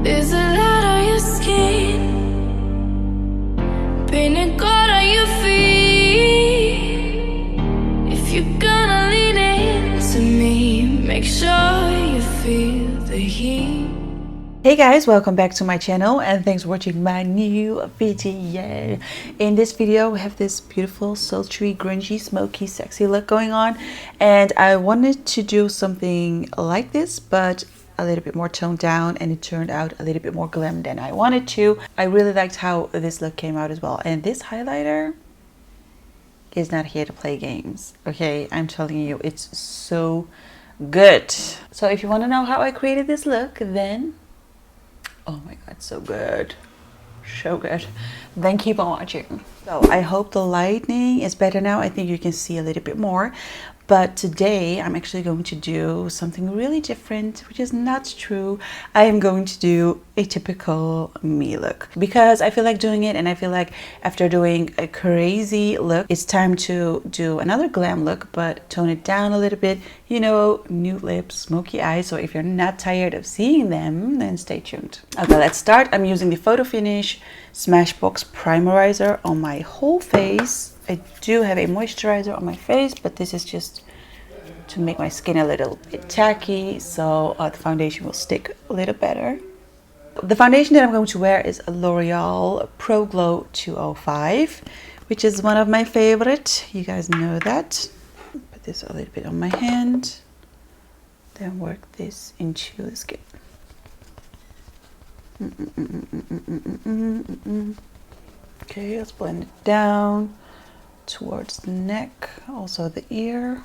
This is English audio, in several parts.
There's a lot on your skin, painted gold on your feet. If you're gonna lean into me, make sure you feel the heat. Hey guys, welcome back to my channel and thanks for watching my new video. In this video we have this beautiful sultry grungy smoky sexy look going on, and I wanted to do something like this but a little bit more toned down, and it turned out a little bit more glam than I wanted to. I really liked how this look came out as well, and this highlighter is not here to play games, okay? I'm telling you, it's so good. So if you want to know how I created this look, then oh my god, so good, so good, then keep on watching. So I hope the lighting is better now. I think you can see a little bit more, but today I'm actually going to do something really different, which is not true. I am going to do a typical me look because I feel like doing it, and I feel like after doing a crazy look, it's time to do another glam look but tone it down a little bit, you know, nude lips, smoky eyes. So if you're not tired of seeing them, then stay tuned. Okay, let's start. I'm using the Photo Finish Smashbox Primerizer on my whole face. I do have a moisturizer on my face, but this is just to make my skin a little bit tacky, so the foundation will stick a little better. The foundation that I'm going to wear is a L'Oreal Pro Glow 205, which is one of my favorite. You guys know that. Put this a little bit on my hand, then work this into the skin. Okay, let's blend it down towards the neck, also the ear.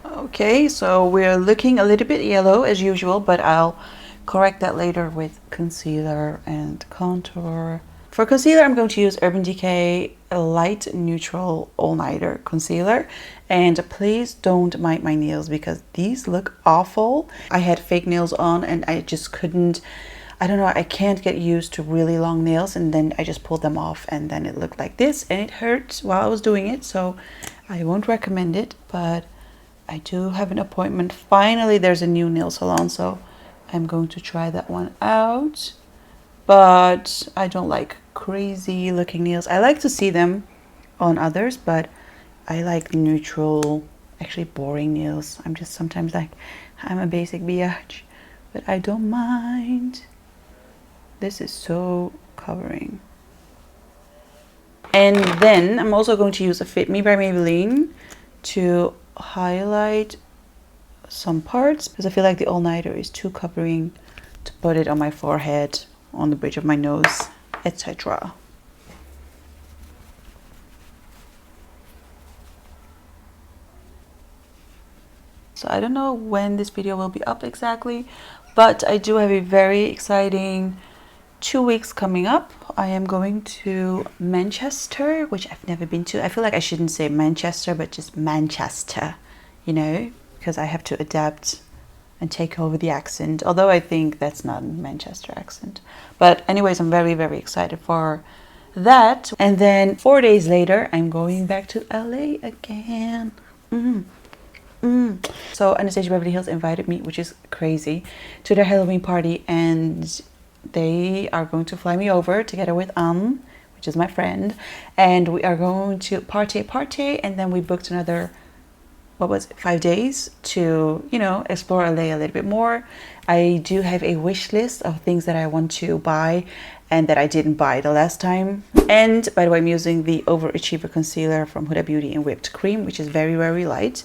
Okay, so we're looking a little bit yellow as usual, but I'll correct that later with concealer and contour. For concealer, I'm going to use Urban Decay Light Neutral All Nighter Concealer, and please don't bite my nails because these look awful. I had fake nails on and I just couldn't, I don't know, I can't get used to really long nails, and then I just pulled them off and then it looked like this, and it hurt while I was doing it, so I won't recommend it. But I do have an appointment. Finally, there's a new nail salon, so I'm going to try that one out. But I don't like crazy looking nails. I like to see them on others, but I like neutral, actually boring nails. I'm just sometimes like, I'm a basic biatch, but I don't mind. This is so covering. And then I'm also going to use a Fit Me by Maybelline to highlight some parts because I feel like the all-nighter is too covering, to put it on my forehead, on the bridge of my nose, etc. So I don't know when this video will be up exactly, but I do have a very exciting 2 weeks coming up. I am going to Manchester, which I've never been to. I feel like I shouldn't say Manchester, but just Manchester, you know, because I have to adapt and take over the accent, although I think that's not a Manchester accent. But anyways, I'm very, very excited for that. And then 4 days later, I'm going back to LA again. So Anastasia Beverly Hills invited me, which is crazy, to their Halloween party, and they are going to fly me over together with which is my friend, and we are going to party, and then we booked another, what was it, 5 days to, you know, explore LA a little bit more. I do have a wish list of things that I want to buy and that I didn't buy the last time. And by the way, I'm using the Overachiever concealer from Huda Beauty in Whipped Cream, which is very, very light.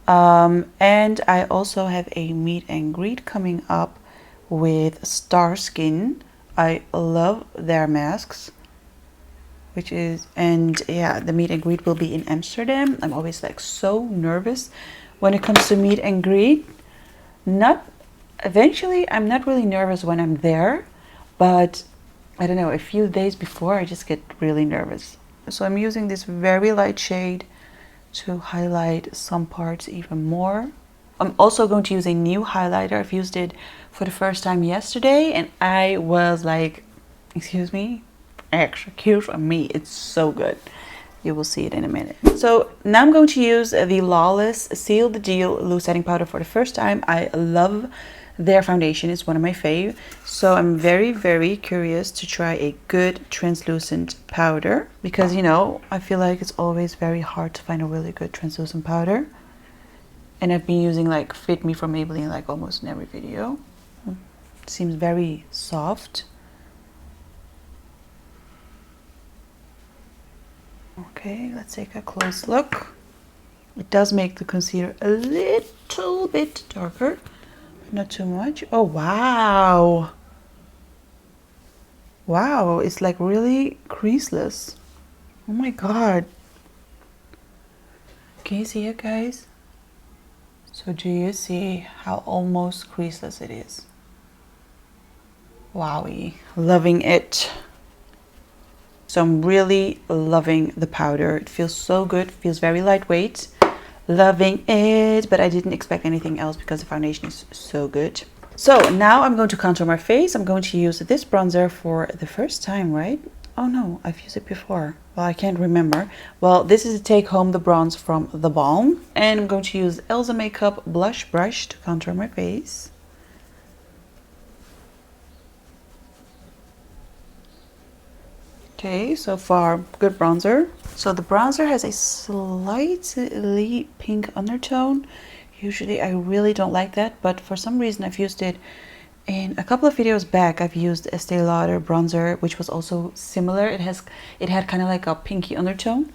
And I also have a meet and greet coming up with Star Skin. I love their masks, which is, and yeah, the meet and greet will be in Amsterdam. I'm always like so nervous when it comes to meet and greet. Eventually I'm not really nervous when I'm there, but I don't know, a few days before I just get really nervous. So I'm using this very light shade to highlight some parts even more. I'm also going to use a new highlighter. I've used it for the first time yesterday and I was like, excuse me, extra cute for me. It's so good. You will see it in a minute. So now I'm going to use the Lawless Seal the Deal Loose Setting Powder for the first time. I love their foundation is one of my fave. So I'm very curious to try a good translucent powder, because you know, I feel like it's always very hard to find a really good translucent powder. And I've been using like Fit Me from Maybelline like almost in every video. It seems very soft. Okay, let's take a close look. It does make the concealer a little bit darker, but not too much. Oh, wow. Wow, it's like really creaseless. Oh my god. Can you see it, guys? So do you see how almost creaseless it is? Wowie. Loving it. So I'm really loving the powder. It feels so good. It feels very lightweight. Loving it. But I didn't expect anything else because the foundation is so good. So now I'm going to contour my face. I'm going to use this bronzer for the first time, right? Oh no, I've used it before. Well, I can't remember. Well, this is a Take Home the Bronze from The Balm. And I'm going to use Elsa Makeup Blush Brush to contour my face. Okay, so far good bronzer. So the bronzer has a slightly pink undertone. Usually I really don't like that, but for some reason I've used it in a couple of videos back. I've used Estee Lauder bronzer, which was also similar. It had kind of like a pinky undertone.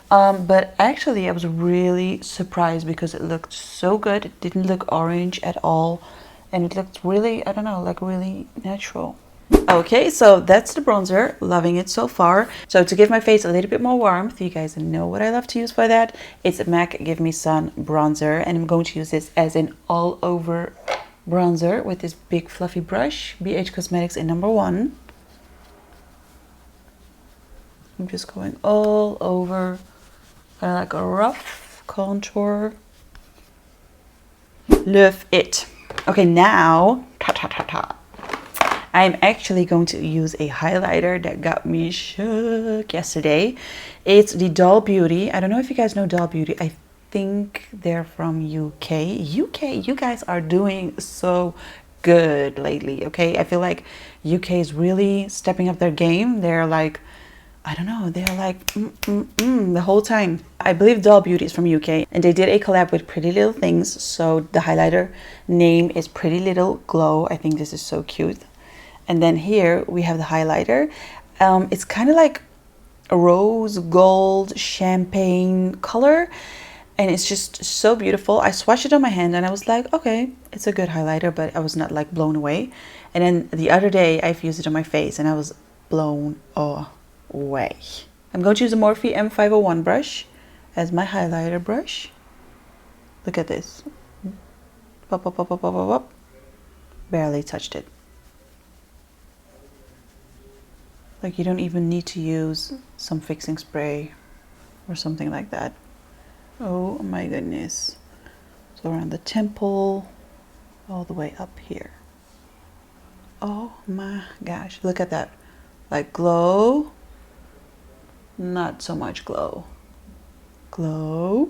But actually I was really surprised because it looked so good. It didn't look orange at all, and it looked really, I don't know, like really natural. Okay, so that's the bronzer. Loving it so far. So to give my face a little bit more warmth, you guys know what I love to use for that. It's a MAC Give Me Sun bronzer, and I'm going to use this as an all over bronzer with this big fluffy brush, BH Cosmetics in number 1. I'm just going all over, kind of like a rough contour. Love it. Okay, now I'm actually going to use a highlighter that got me shook yesterday. It's the Doll Beauty. I don't know if you guys know Doll Beauty. I think they're from UK. You guys are doing so good lately, okay? I feel like UK is really stepping up their game. They're like, I don't know, they're like the whole time. I believe Doll Beauty is from UK, and they did a collab with Pretty Little Things. So the highlighter name is Pretty Little Glow. I think this is so cute. And then here we have the highlighter. It's kind of like a rose gold champagne color, and it's just so beautiful. I swatched it on my hand and I was like, okay, it's a good highlighter, but I was not like blown away. And then the other day I've used it on my face and I was blown away. I'm going to use a Morphe M501 brush as my highlighter brush. Look at this. Pop, pop, pop, pop, pop, pop, pop. Barely touched it. Like, you don't even need to use some fixing spray or something like that. Oh my goodness. So around the temple, all the way up here. Oh my gosh, look at that. Like glow, not so much glow. Glow,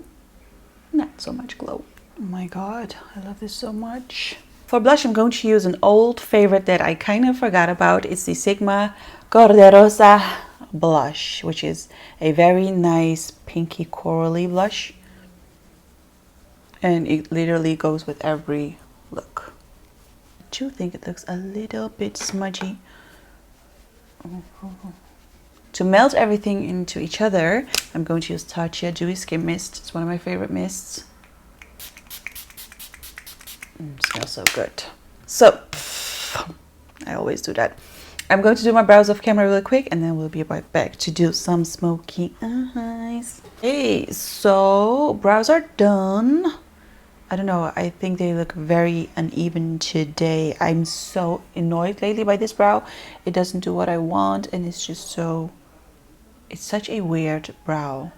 not so much glow. Oh my god, I love this so much. For blush, I'm going to use an old favorite that I kind of forgot about. It's the Sigma Corderosa blush, which is a very nice pinky corally blush. And it literally goes with every look. I do think it looks a little bit smudgy. To melt everything into each other, I'm going to use Tatcha Dewy Skin Mist. It's one of my favorite mists. Smells so good. So I always do that. I'm going to do my brows off camera really quick, and then we'll be right back to do some smoky eyes. Hey, so brows are done. I don't know, I think they look very uneven today. I'm so annoyed lately by this brow. It doesn't do what I want, and it's just so, it's such a weird brow.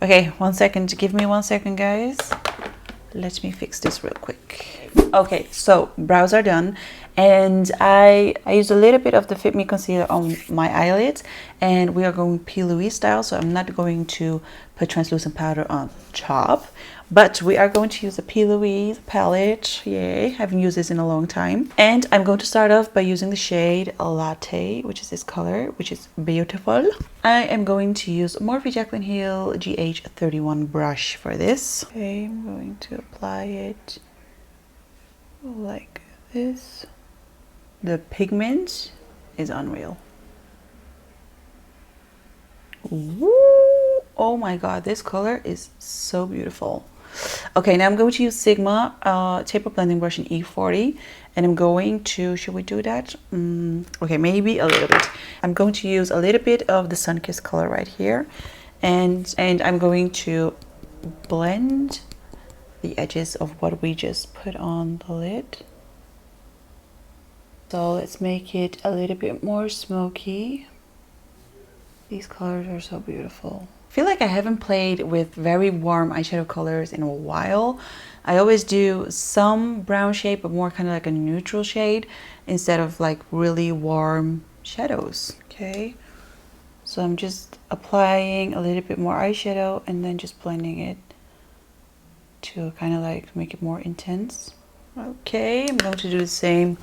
Okay, 1 second, give me 1 second, guys. Let me fix this real quick. Okay, so brows are done, and I used a little bit of the Fit Me concealer on my eyelids, and we are going P.Louise style, so I'm not going to put translucent powder on top, but we are going to use a P.Louise palette. Yay, haven't used this in a long time. And I'm going to start off by using the shade Latte, which is this color, which is beautiful. I am going to use Morphe Jaclyn Hill GH31 brush for this. Okay, I'm going to apply it like this. The pigment is unreal. Woo! Oh my god, this color is so beautiful. Okay, now I'm going to use Sigma taper blending brush in E40, and I'm going to, should we do that? Okay, maybe a little bit. I'm going to use a little bit of the Sunkissed color right here, and I'm going to blend the edges of what we just put on the lid. So let's make it a little bit more smoky. These colors are so beautiful. I feel like I haven't played with very warm eyeshadow colors in a while. I always do some brown shade, but more kind of like a neutral shade instead of like really warm shadows. Okay, so I'm just applying a little bit more eyeshadow and then just blending it to kind of like make it more intense. Okay, I'm going to do the same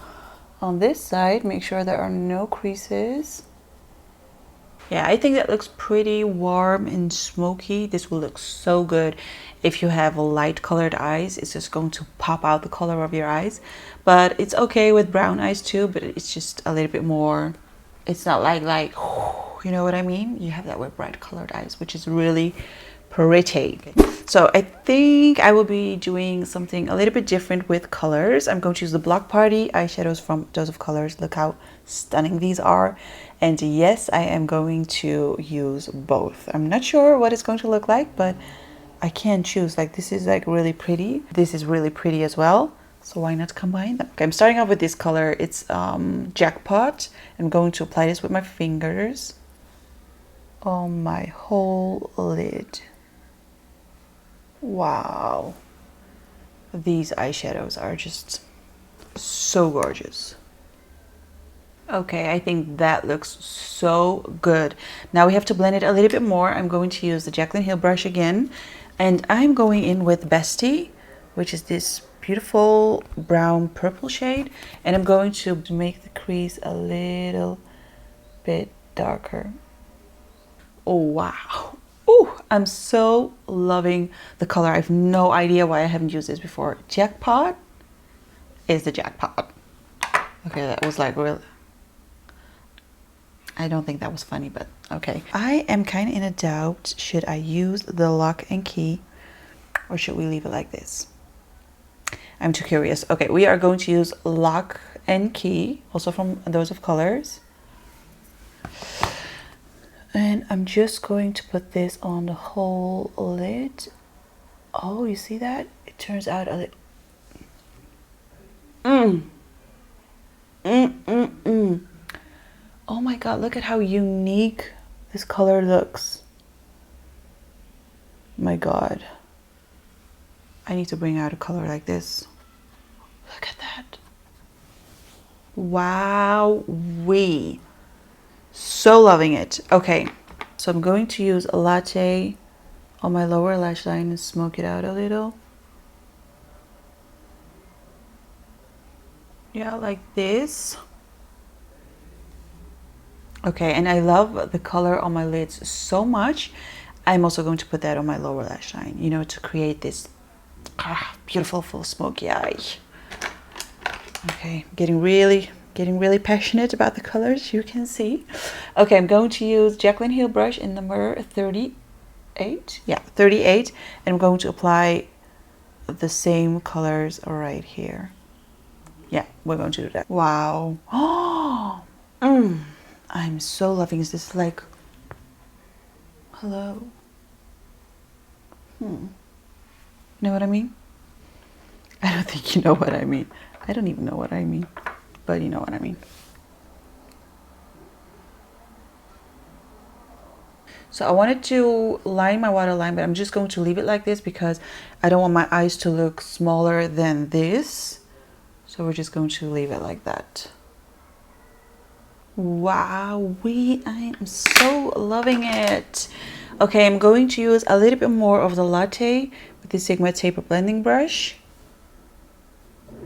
on this side. Make sure there are no creases. Yeah, I think that looks pretty warm and smoky. This will look so good if you have light colored eyes. It's just going to pop out the color of your eyes. But it's okay with brown eyes too, but it's just a little bit more, it's not like, you know what I mean? You have that with bright colored eyes, which is really pretty. So I think I will be doing something a little bit different with colors. I'm going to use the Blockparty eyeshadows from Dose of Colors. Look how stunning these are. And yes, I am going to use both. I'm not sure what it's going to look like, but I can't choose. Like, this is like really pretty. This is really pretty as well. So why not combine them? Okay, I'm starting off with this color. It's Jackpot. I'm going to apply this with my fingers on my whole lid. Wow. These eyeshadows are just so gorgeous. Okay, I think that looks so good. Now we have to blend it a little bit more. I'm going to use the Jaclyn Hill brush again, and I'm going in with Bestie, which is this beautiful brown purple shade, and I'm going to make the crease a little bit darker. Oh wow. Oh, I'm so loving the color. I have no idea why I haven't used this before. Jackpot is the jackpot. Okay, that was like real. I don't think that was funny, but okay. I am kind of in a doubt. Should I use the lock and key or should we leave it like this? I'm too curious. Okay, we are going to use lock and key, also from Dose of Colors. And I'm just going to put this on the whole lid. Oh, you see that? It turns out a little... Oh my god, look at how unique this color looks. My god. I need to bring out a color like this. Look at that. Wow-wee. So loving it. Okay, so I'm going to use a Latte on my lower lash line and smoke it out a little. Yeah, like this. Okay, and I love the color on my lids so much. I'm also going to put that on my lower lash line, you know, to create this beautiful full smoky eye. Okay, getting really passionate about the colors, you can see. Okay, I'm going to use Jaclyn Hill brush in number 38. Yeah, 38. And I'm going to apply the same colors right here. Yeah, we're going to do that. Wow. Oh, I'm so loving this. This is like, hello. You know what I mean? I don't think you know what I mean. I don't even know what I mean, but you know what I mean. So I wanted to line my waterline, but I'm just going to leave it like this because I don't want my eyes to look smaller than this. So we're just going to leave it like that. Wow, I am so loving it. Okay, I'm going to use a little bit more of the Latte with the Sigma taper blending brush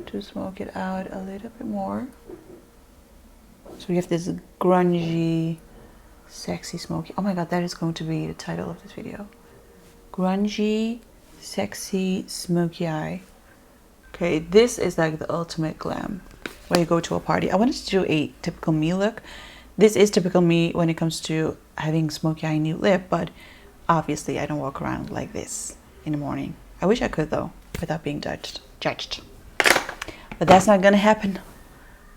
to smoke it out a little bit more. So we have this grungy, sexy, smoky. Oh my god, that is going to be the title of this video. Grungy, sexy, smoky eye. Okay, this is like the ultimate glam when you go to a party. I wanted to do a typical me look. This is typical me when it comes to having smoky eye nude lip, but obviously I don't walk around like this in the morning. I wish I could though, without being judged. But that's not gonna happen.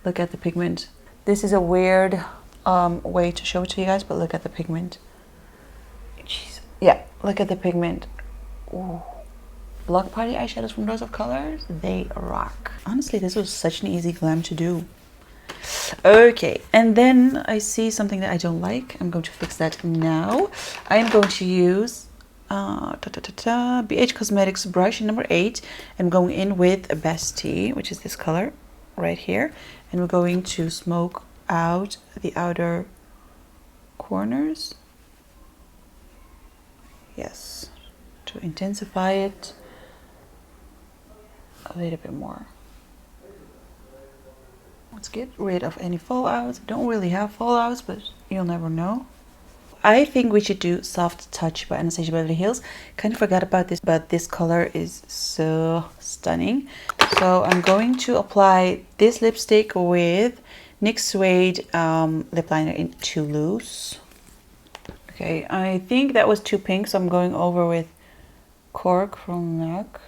Look at the pigment. This is a weird way to show it to you guys, but look at the pigment. Jeez. Yeah, look at the pigment. Ooh. Blockparty eyeshadows from Dose of Colors, they rock. Honestly, this was such an easy glam to do. Okay, and then I see something that I don't like. I'm going to fix that now. I am going to use BH Cosmetics brush number 8. I'm going in with a Bestie, which is this color right here, and we're going to smoke out the outer corners. Yes, to intensify it a little bit more. Let's get rid of any fallouts. Don't really have fallouts, but you'll never know. I think we should do Soft Touch by Anastasia Beverly Hills. Kind of forgot about this, but this color is so stunning. So I'm going to apply this lipstick with NYX Suede lip liner in Too Loose. Okay, I think that was too pink, so I'm going over with Cork from MAC.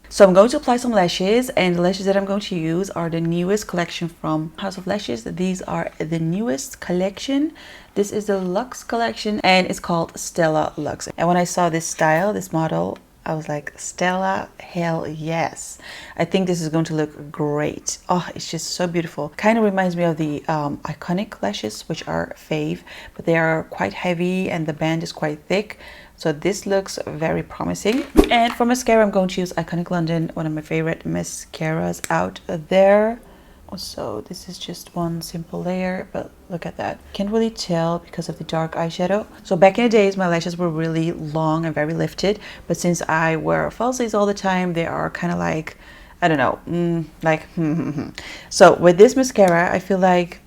So I'm going to apply some lashes, and the lashes that I'm going to use are the newest collection from House of Lashes. These are the newest collection. This is the Luxe collection, and it's called Stella Luxe. And when I saw this style, this model, I was like, Stella, hell yes. I think this is going to look great. Oh, it's just so beautiful. Kind of reminds me of the Iconic lashes, which are fave, but they are quite heavy and the band is quite thick. So this looks very promising. And for mascara, I'm going to use Iconic London, one of my favorite mascaras out there. So this is just one simple layer, but look at that. Can't really tell because of the dark eyeshadow. So back in the days, my lashes were really long and very lifted, but since I wear falsies all the time, they are kind of like, I don't know, So with this mascara, I feel like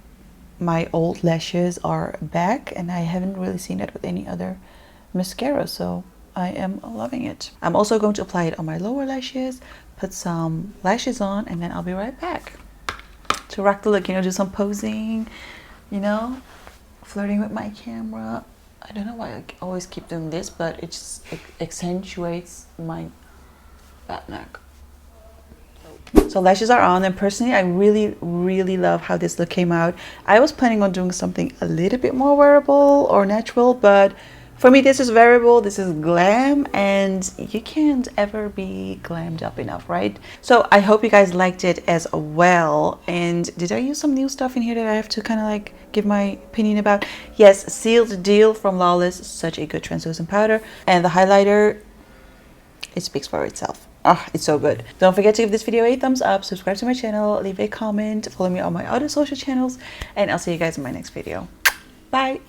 my old lashes are back, and I haven't really seen that with any other mascara, so I am loving it. I'm also going to apply it on my lower lashes, put some lashes on, and then I'll be right back to rock the look, you know, do some posing, you know, flirting with my camera. I don't know why I always keep doing this, but it just accentuates my fat neck. So lashes are on, and personally I really love how this look came out. I was planning on doing something a little bit more wearable or natural, but for me, this is wearable, this is glam, and you can't ever be glammed up enough, right? So I hope you guys liked it as well. And did I use some new stuff in here that I have to kind of like give my opinion about? Yes, Sealed Deal from Lawless, such a good translucent powder. And the highlighter, it speaks for itself. Oh, it's so good. Don't forget to give this video a thumbs up, subscribe to my channel, leave a comment, follow me on my other social channels, and I'll see you guys in my next video. Bye!